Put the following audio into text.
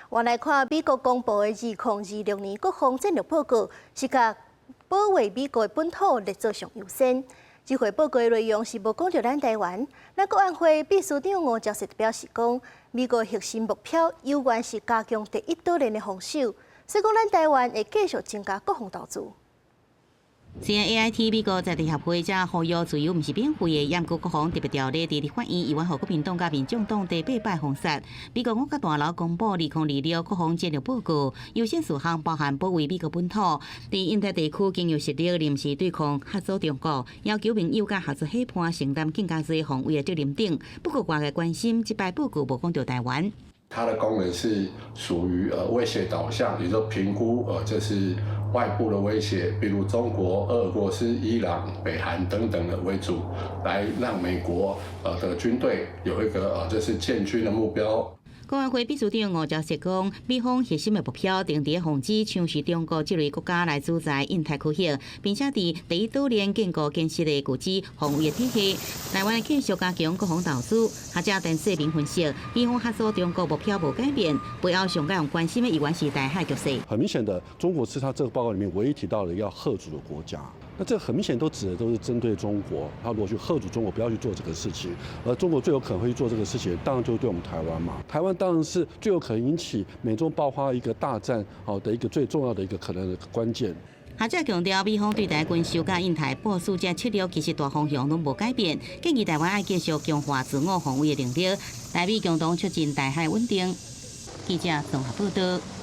我来看美国公布的2026年国防战略报告，是甲保卫美国的本土列做上优先。这份报告的内容是无讲到咱台湾。咱国安会秘书长吴钊燮表示讲，美国核心目标有关是加强第一岛链的防守，所以讲咱台湾会继续增加国防投资。CNAIT 美国在地协会则呼吁自由毋是免费的，严格国防特别条例伫反映，以往互国民党甲民众党第8摆封杀。美国五角大楼公布2026国防战略报告，优先事项包含保卫美国本土、伫印太地区经由实力临时对抗合作中国，要求盟友甲合作伙伴承担更加多防卫的责任等。不过，外界关心这摆报告无讲到台湾。它的功能是属于威胁导向，也就是评估就是外部的威胁，比如中国、俄罗斯、伊朗、北韩等等的为主，来让美国的军队有一个就是建军的目标。国安会秘书长吴钊燮讲，美方核心的目标定伫防止像是中国这类国家来主宰印太区域，并且伫第一岛链建构坚实的具体防卫体系。台湾继续加强国防投资。学者陈世平分析，美方合作中国目标无改变，背后上该关心的依然是台海局势。很明显的，中国是他这个报告里面唯一提到的要嚇阻的国家。那这很明显都指的都是针对中国，他如果去嚇阻中国不要去做这个事情，而中国最有可能会去做这个事情，当然就是对我们台湾嘛。台湾当然是最有可能引起美中爆发一个大战的一个最重要的一个可能的关键。学者强调，美方对台军售甲印太部署这策略其实大方向拢无改变，建议台湾要继续强化自我防卫的能力，台美共同促进台海稳定。记者综合报道。